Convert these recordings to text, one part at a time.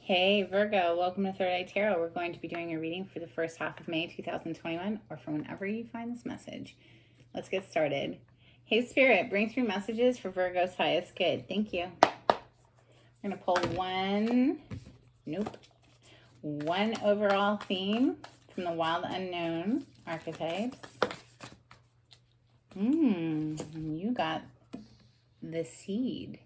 Hey Virgo, welcome to Third Eye Tarot. We're going to be doing a reading for the first half of May 2021 or for whenever you find this message. Let's get started. Hey Spirit, bring through messages for Virgo's highest good. Thank you. We're going to pull one overall theme from the Wild Unknown archetypes. You got the seed.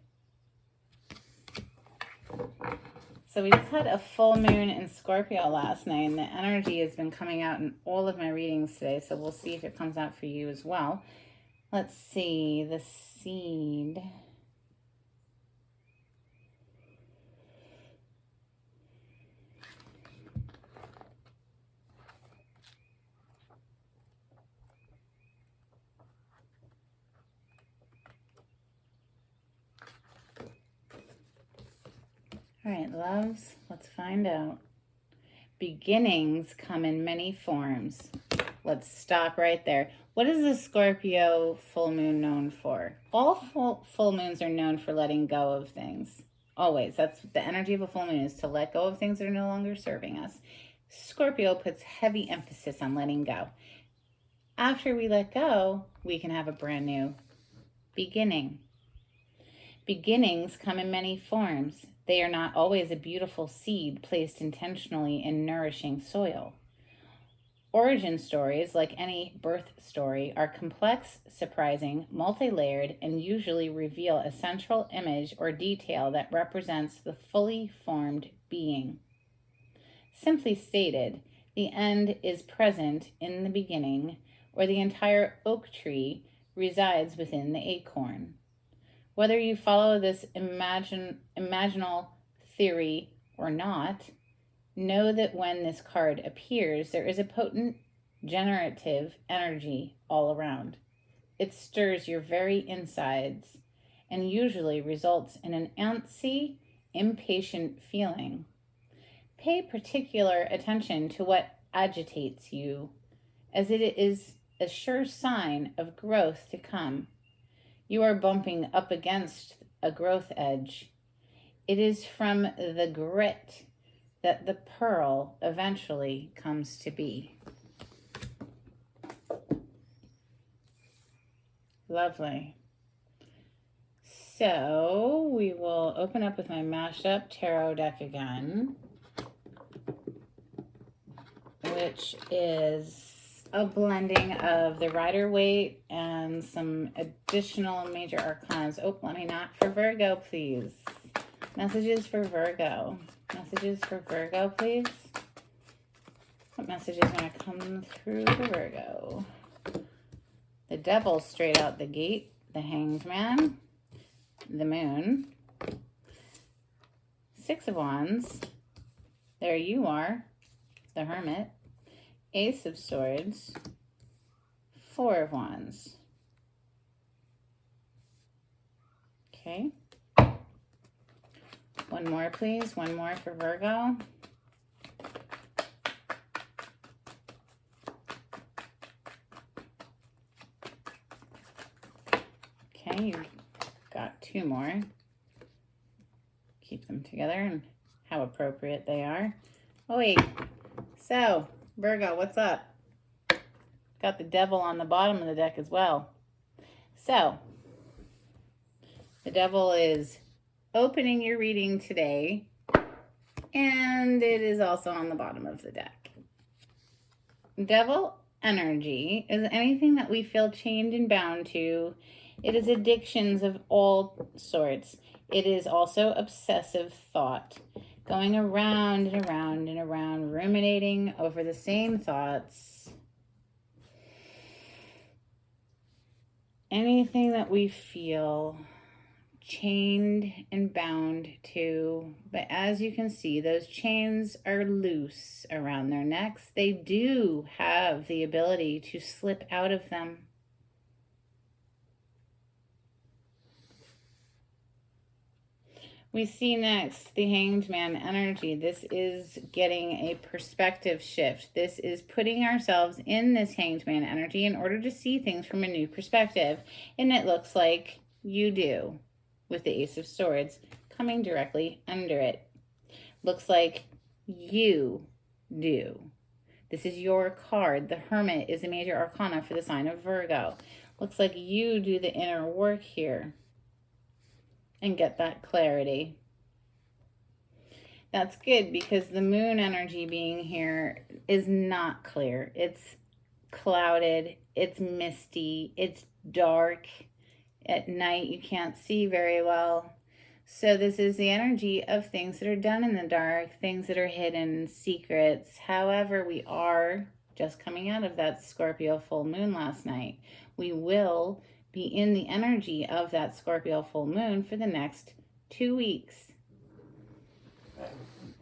So we just had a full moon in Scorpio last night, and the energy has been coming out in all of my readings today, so we'll see if it comes out for you as well. Let's see, the seed. All right, loves, let's find out. Beginnings come in many forms. Let's stop right there. What is the Scorpio full moon known for? All full moons are known for letting go of things. Always. That's the energy of a full moon, is to let go of things that are no longer serving us. Scorpio puts heavy emphasis on letting go. After we let go, we can have a brand new beginning. Beginnings come in many forms. They are not always a beautiful seed placed intentionally in nourishing soil. Origin stories, like any birth story, are complex, surprising, multi-layered, and usually reveal a central image or detail that represents the fully formed being. Simply stated, the end is present in the beginning, or the entire oak tree resides within the acorn. Whether you follow this imaginal theory or not, know that when this card appears, there is a potent generative energy all around. It stirs your very insides and usually results in an antsy, impatient feeling. Pay particular attention to what agitates you, as it is a sure sign of growth to come. You are bumping up against a growth edge. It is from the grit that the pearl eventually comes to be. Lovely. So we will open up with my mashed up tarot deck again, which is a blending of the Rider-Waite and some additional major arcanas. Oh, let me knock for Virgo, please. Messages for Virgo. Messages for Virgo, please. What message is going to come through for Virgo? The Devil straight out the gate. The Hanged Man. The Moon. Six of Wands. There you are. The Hermit. Ace of Swords. Four of Wands. Okay. One more, please. One more for Virgo. Okay, you got two more. Keep them together and how appropriate they are. Oh, wait. So, Virgo, what's up? Got the Devil on the bottom of the deck as well. So, the Devil is opening your reading today, and it is also on the bottom of the deck. Devil energy is anything that we feel chained and bound to. It is addictions of all sorts. It is also obsessive thought, going around and around and around, ruminating over the same thoughts. Anything that we feel chained and bound to, but as you can see, those chains are loose around their necks. They do have the ability to slip out of them. We see next the Hanged Man energy. This is getting a perspective shift. This is putting ourselves in this Hanged Man energy in order to see things from a new perspective. And it looks like you do, with the Ace of Swords coming directly under it. Looks like you do. This is your card. The Hermit is a major arcana for the sign of Virgo. Looks like you do the inner work here and get that clarity. That's good because the moon energy being here is not clear. It's clouded, it's misty, it's dark. At night you can't see very well. So this is the energy of things that are done in the dark, things that are hidden, secrets. However, we are just coming out of that Scorpio full moon last night. We will be in the energy of that Scorpio full moon for the next 2 weeks.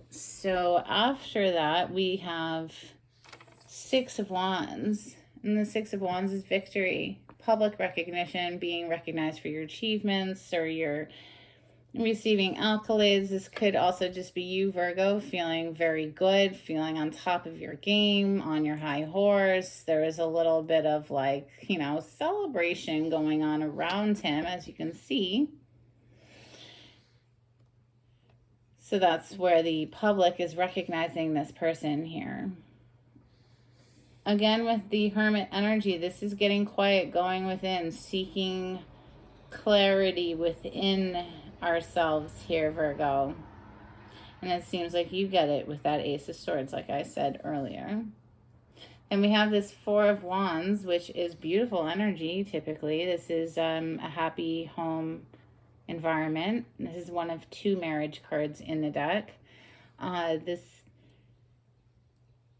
So after that, we have Six of Wands. And the Six of Wands is victory, public recognition, being recognized for your achievements or your receiving accolades. This could also just be you, Virgo, feeling very good, feeling on top of your game, on your high horse. There is a little bit of like, you know, celebration going on around him, as you can see. So that's where the public is recognizing this person here. Again, with the Hermit energy, this is getting quiet, going within, seeking clarity within ourselves here, Virgo. And it seems like you get it with that Ace of Swords, like I said earlier. And we have this Four of Wands, which is beautiful energy, typically. This is a happy home environment. This is one of 2 marriage cards in the deck. This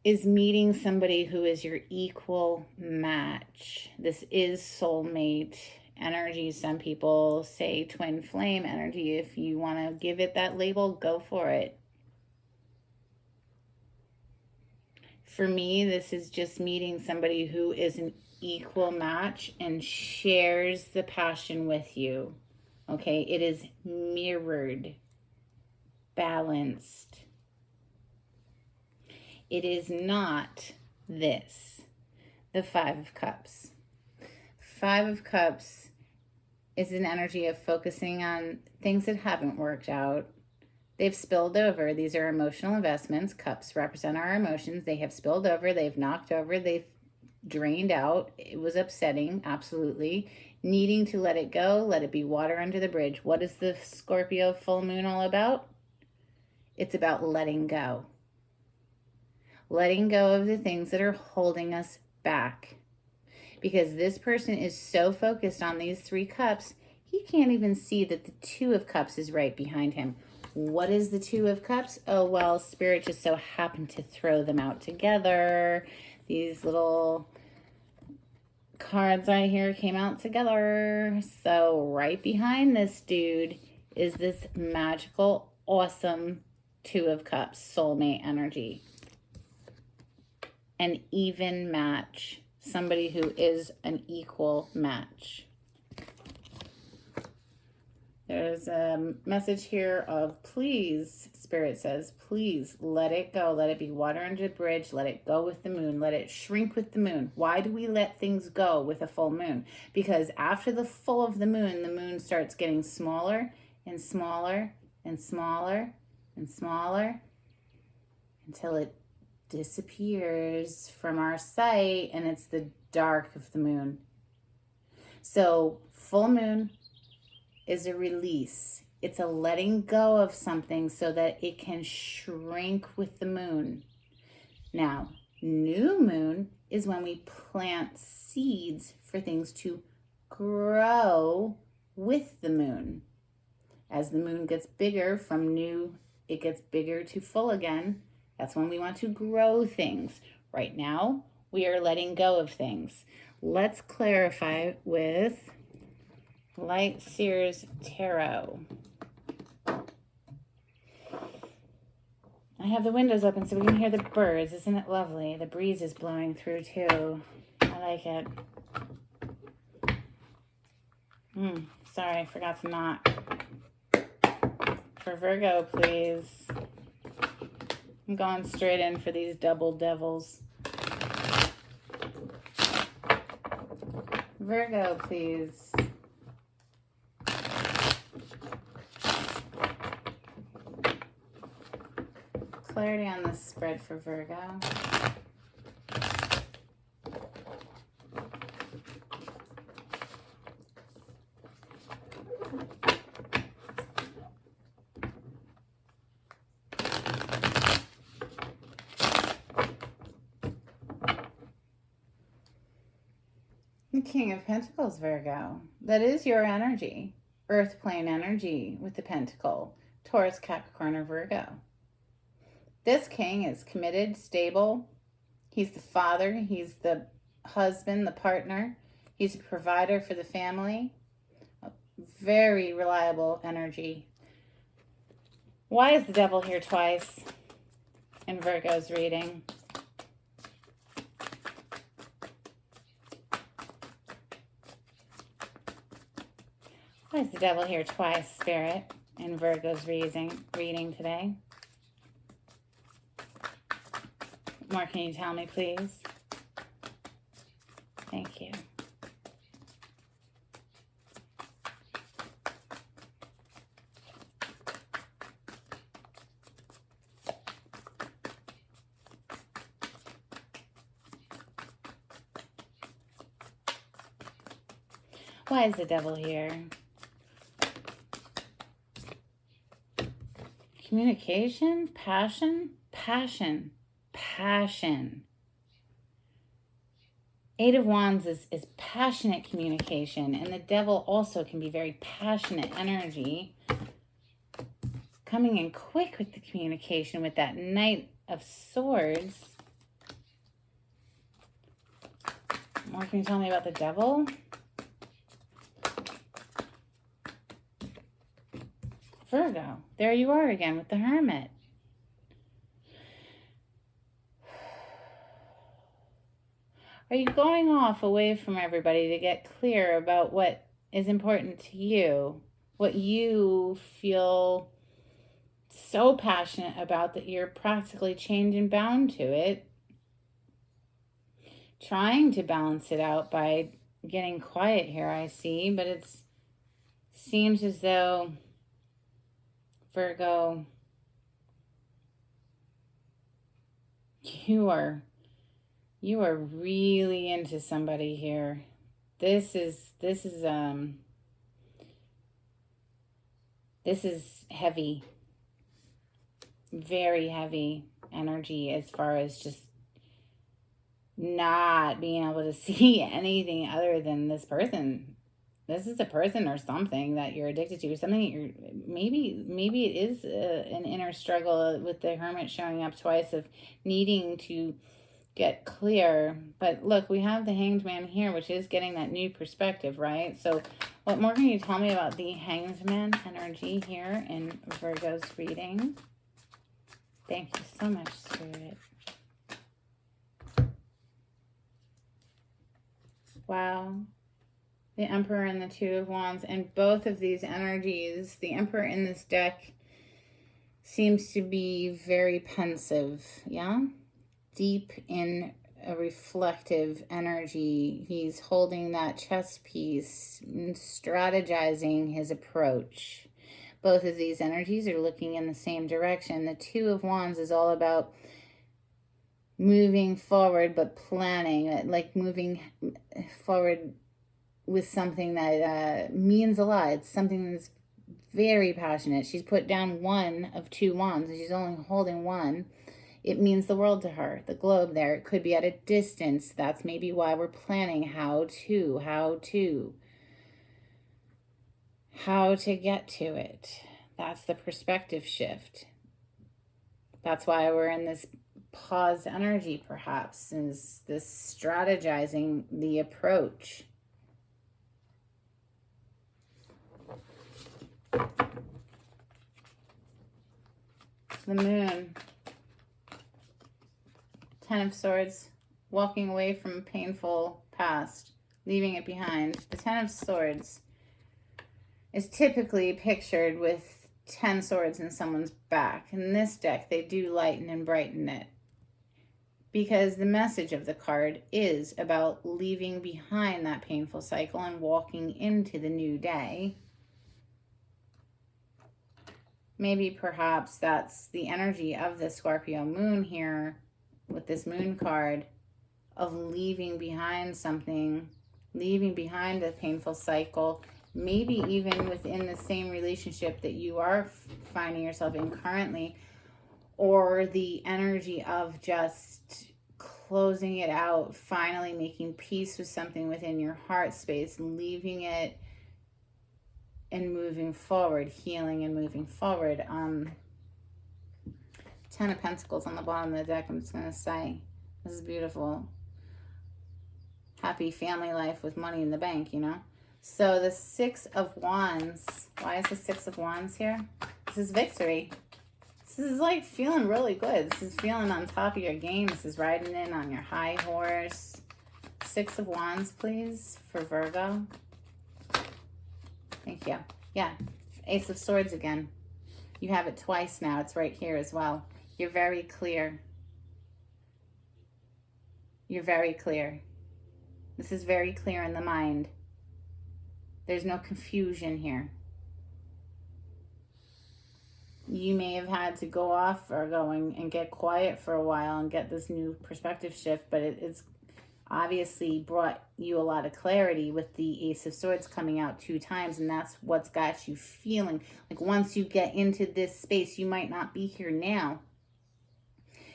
is meeting somebody who is your equal match. This is soulmate energy. Some people say twin flame energy. If you want to give it that label, go for it. For me, this is just meeting somebody who is an equal match and shares the passion with you. Okay, it is mirrored, balanced. It is not this, the Five of Cups. Five of Cups is an energy of focusing on things that haven't worked out. They've spilled over. These are emotional investments. Cups represent our emotions. They have spilled over. They've knocked over. They've drained out. It was upsetting, absolutely. Needing to let it go, let it be water under the bridge. What is the Scorpio full moon all about? It's about letting go. Letting go of the things that are holding us back. Because this person is so focused on these 3 cups, he can't even see that the 2 of Cups is right behind him. What is the 2 of Cups? Oh, well, Spirit just so happened to throw them out together. These little cards right here came out together. So right behind this dude is this magical, awesome 2 of Cups, soulmate energy. An even match. Somebody who is an equal match. There's a message here of please, Spirit says, please let it go. Let it be water under the bridge. Let it go with the moon. Let it shrink with the moon. Why do we let things go with a full moon? Because after the full of the moon starts getting smaller and smaller and smaller and smaller until it disappears from our sight, and it's the dark of the moon. So full moon is a release. It's a letting go of something so that it can shrink with the moon. Now, new moon is when we plant seeds for things to grow with the moon. As the moon gets bigger from new, it gets bigger to full again. That's when we want to grow things. Right now, we are letting go of things. Let's clarify with Light Seers Tarot. I have the windows open so we can hear the birds. Isn't it lovely? The breeze is blowing through too. I like it. Sorry, I forgot to knock. For Virgo, please. I'm going straight in for these double devils. Virgo, please. clarity on this spread for Virgo. The King of Pentacles, Virgo. That is your energy. Earth plane energy with the Pentacle. Taurus, Capricorn, or Virgo. This king is committed, stable. He's the father. He's the husband, the partner. He's a provider for the family. A very reliable energy. Why is the devil here twice in Virgo's reading? Why is the devil here twice, Spirit, in Virgo's reading today? What more can you tell me, please? Thank you. Why is the devil here? Communication, passion, passion, passion. Eight of Wands is passionate communication, and the devil also can be very passionate energy. Coming in quick with the communication with that Knight of Swords. More can you tell me about the devil? Virgo, there you are again with the Hermit. Are you going off away from everybody to get clear about what is important to you? What you feel so passionate about that you're practically chained and bound to it? Trying to balance it out by getting quiet here, I see, but it seems as though Virgo, you are really into somebody here. This is heavy, very heavy energy as far as just not being able to see anything other than this person. This is a person or something that you're addicted to, or something that you're, maybe it is an inner struggle with the Hermit showing up twice of needing to get clear. But look, we have the Hanged Man here, which is getting that new perspective, right? So what more can you tell me about the Hanged Man energy here in Virgo's reading? Thank you so much, Spirit. Wow. The Emperor and the Two of Wands, and both of these energies, the Emperor in this deck seems to be very pensive, yeah? Deep in a reflective energy. He's holding that chess piece, strategizing his approach. Both of these energies are looking in the same direction. The Two of Wands is all about moving forward, but planning, like moving forward with something that means a lot. It's something that's very passionate. She's put down one of two wands, and she's only holding one. It means the world to her. The globe there, it could be at a distance. That's maybe why we're planning how to get to it. That's the perspective shift. That's why we're in this pause energy, perhaps, is this strategizing the approach. The Moon, Ten of Swords, walking away from a painful past, leaving it behind. The Ten of Swords is typically pictured with 10 swords in someone's back. In this deck, they do lighten and brighten it, because the message of the card is about leaving behind that painful cycle and walking into the new day. Maybe perhaps that's the energy of the Scorpio moon here with this moon card, of leaving behind something, leaving behind a painful cycle, maybe even within the same relationship that you are finding yourself in currently, or the energy of just closing it out, finally making peace with something within your heart space, leaving it and moving forward, healing and moving forward. 10 of Pentacles on the bottom of the deck. I'm just going to say, this is beautiful. Happy family life with money in the bank, you know. So the 6 of Wands. Why is the 6 of Wands here? This is victory. This is like feeling really good. This is feeling on top of your game. This is riding in on your high horse. 6 of Wands, please, for Virgo. Thank you. Yeah, Ace of Swords again. You have it twice now. It's right here as well. You're very clear. You're very clear. This is very clear in the mind. There's no confusion here. You may have had to go off or go and get quiet for a while and get this new perspective shift, but it's obviously brought you a lot of clarity with the Ace of Swords coming out 2 times, and that's what's got you feeling like once you get into this space, you might not be here now.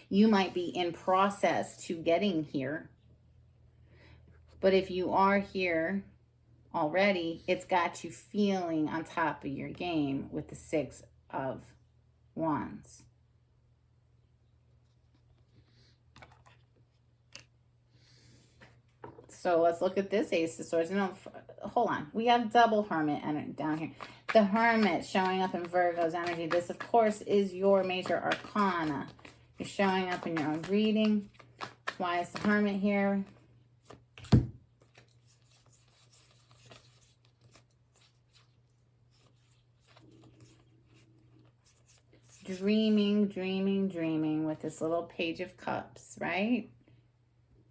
You might be in process to getting here. But if you are here already, it's got you feeling on top of your game with the 6 of Wands. So let's look at this Ace of Swords. No, hold on. We have double Hermit down here. The Hermit showing up in Virgo's energy. This, of course, is your major arcana. You're showing up in your own reading. Why is the Hermit here? Dreaming, dreaming, dreaming with this little Page of Cups, right?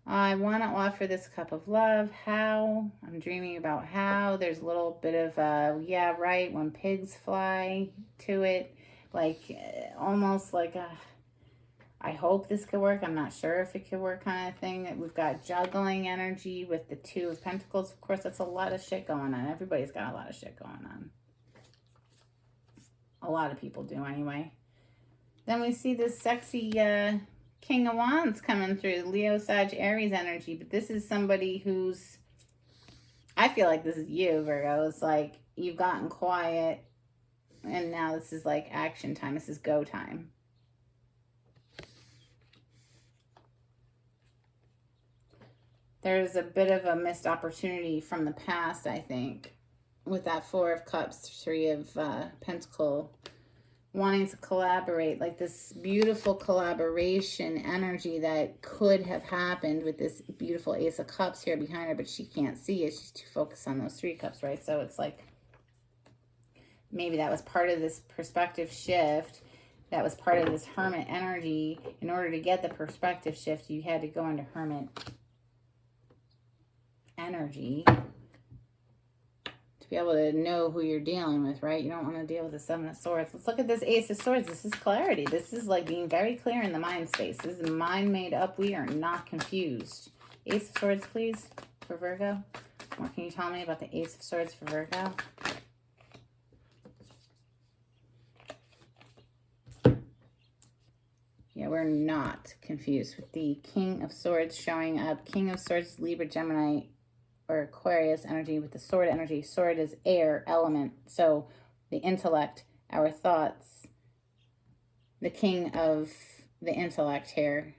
I want to offer this cup of love. How? I'm dreaming about how. There's a little bit of, yeah, right, when pigs fly to it. Like, almost like a, I hope this could work. I'm not sure if it could work kind of thing. We've got juggling energy with the 2 of Pentacles. Of course, that's a lot of shit going on. Everybody's got a lot of shit going on. A lot of people do anyway. Then we see this sexy King of Wands coming through. Leo, Sag, Aries energy. But this is somebody who's, I feel like this is you, Virgo. It's like you've gotten quiet and now this is like action time. This is go time. There's a bit of a missed opportunity from the past, I think, with that 4 of Cups, 3 of Pentacles. Wanting to collaborate, like this beautiful collaboration energy that could have happened with this beautiful Ace of Cups here behind her, but she can't see it. She's too focused on those 3 cups, right? So it's like maybe that was part of this perspective shift. That was part of this Hermit energy. In order to get the perspective shift, you had to go into Hermit energy be able to know who you're dealing with, right? You don't want to deal with the 7 of Swords. Let's look at this Ace of Swords. This is clarity. This is like being very clear in the mind space. This is mind made up. We are not confused. Ace of Swords, please, for Virgo. What can you tell me about the Ace of Swords for Virgo? Yeah, we're not confused with the King of Swords showing up. King of Swords, Libra, Gemini, or Aquarius energy with the sword energy. Sword is air element. So the intellect, our thoughts, the king of the intellect here,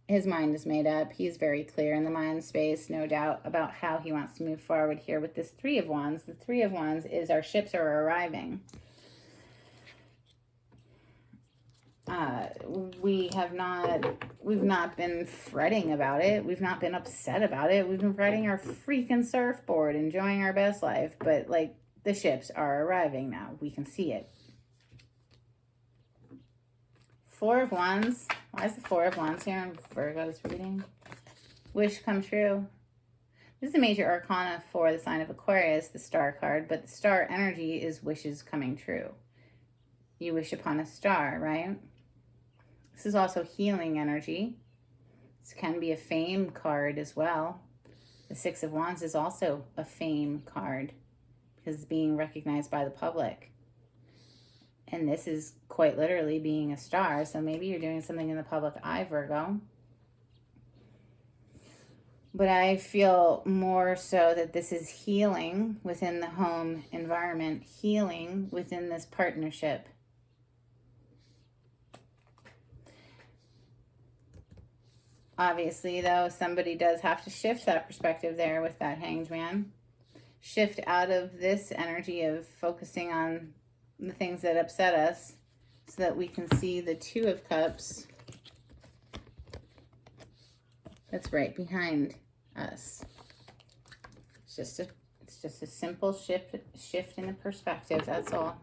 his mind is made up. He's very clear in the mind space, no doubt, about how he wants to move forward here with this 3 of Wands. The 3 of Wands is our ships are arriving. We've not been fretting about it. We've not been upset about it. We've been riding our freaking surfboard, enjoying our best life. But like the ships are arriving now. We can see it. 4 of Wands. Why is the 4 of Wands here in Virgo's reading? Wish come true. This is a major arcana for the sign of Aquarius, the star card. But the star energy is wishes coming true. You wish upon a star, right? This is also healing energy. This can be a fame card as well. The Six of Wands is also a fame card because it's being recognized by the public. And this is quite literally being a star. So maybe you're doing something in the public eye, Virgo. But I feel more so that this is healing within the home environment, healing within this partnership. Obviously, though, somebody does have to shift that perspective there with that Hanged Man. Shift out of this energy of focusing on the things that upset us so that we can see the Two of Cups that's right behind us. It's just a simple shift in the perspective, that's all.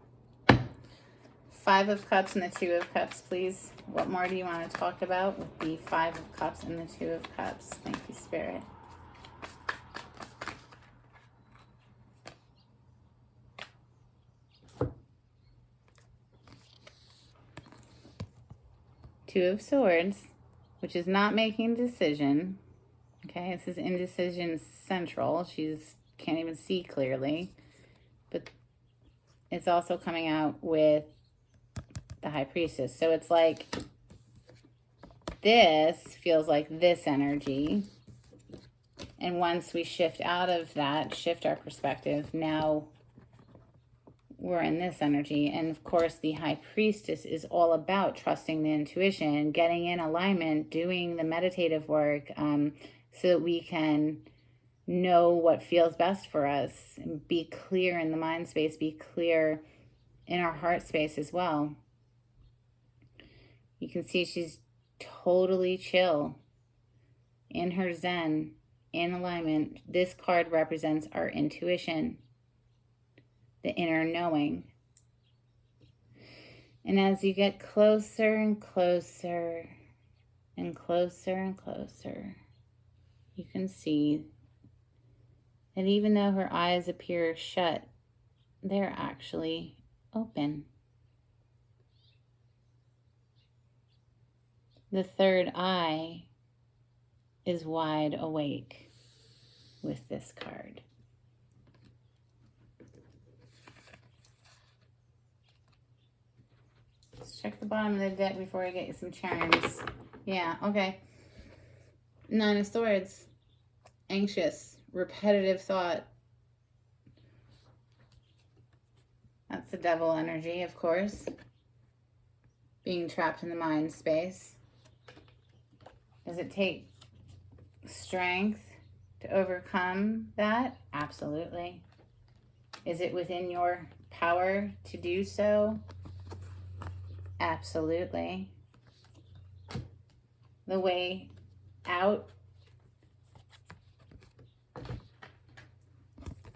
Five of Cups and the Two of Cups, please. What more do you want to talk about with the Five of Cups and the Two of Cups? Thank you, Spirit. Two of Swords, which is not making a decision. Okay, this is indecision central. She's can't even see clearly. But it's also coming out with the High Priestess. So it's like this feels like this energy. And once we shift out of that, shift our perspective, now we're in this energy. And of course, the High Priestess is all about trusting the intuition, getting in alignment, doing the meditative work, so that we can know what feels best for us and be clear in the mind space, be clear in our heart space as well. You can see she's totally chill in her zen, in alignment. This card represents our intuition, the inner knowing. And as you get closer and closer and closer and closer, you can see that even though her eyes appear shut, they're actually open. The third eye is wide awake with this card. Let's check the bottom of the deck before I get you some chimes. Yeah, okay. Nine of Swords. Anxious, repetitive thought. That's the devil energy, of course. Being trapped in the mind space. Does it take strength to overcome that? Absolutely. Is it within your power to do so? Absolutely. The way out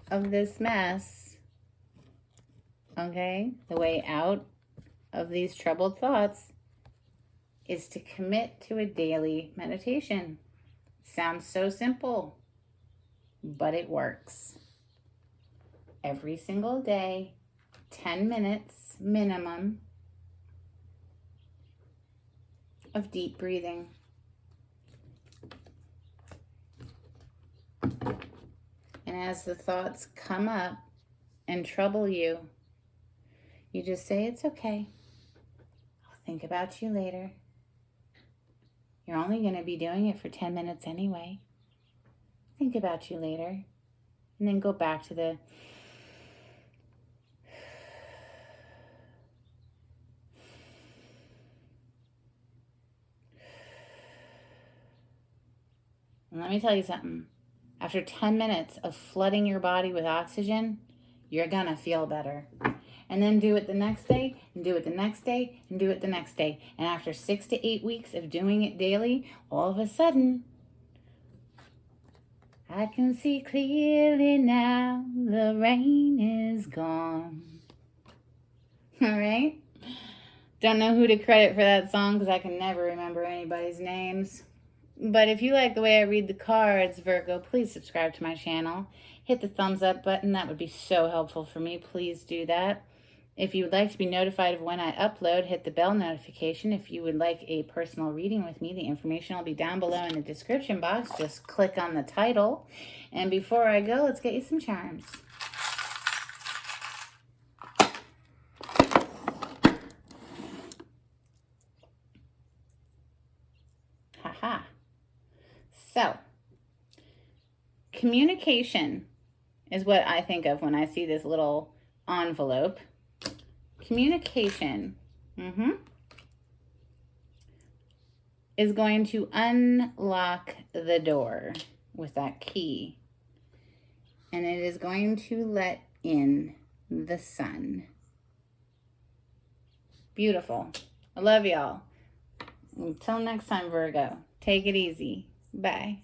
of this mess, okay, the way out of these troubled thoughts is to commit to a daily meditation. Sounds so simple, but it works. Every single day, 10 minutes minimum of deep breathing. And as the thoughts come up and trouble you, you just say, it's okay. I'll think about you later. You're only going to be doing it for 10 minutes anyway. Think about you later. And then go back to the and let me tell you something. After 10 minutes of flooding your body with oxygen, you're going to feel better. And then do it the next day, and do it the next day, and do it the next day. And after 6 to 8 weeks of doing it daily, all of a sudden, I can see clearly now, the rain is gone. All right? Don't know who to credit for that song because I can never remember anybody's names. But if you like the way I read the cards, Virgo, please subscribe to my channel. Hit the thumbs up button. That would be so helpful for me. Please do that. If you would like to be notified of when I upload, hit the bell notification. If you would like a personal reading with me, the information will be down below in the description box. Just click on the title. And before I go, let's get you some charms. Haha. So, communication is what I think of when I see this little envelope. Communication is going to unlock the door with that key. And it is going to let in the sun. Beautiful. I love y'all. Until next time, Virgo. Take it easy. Bye.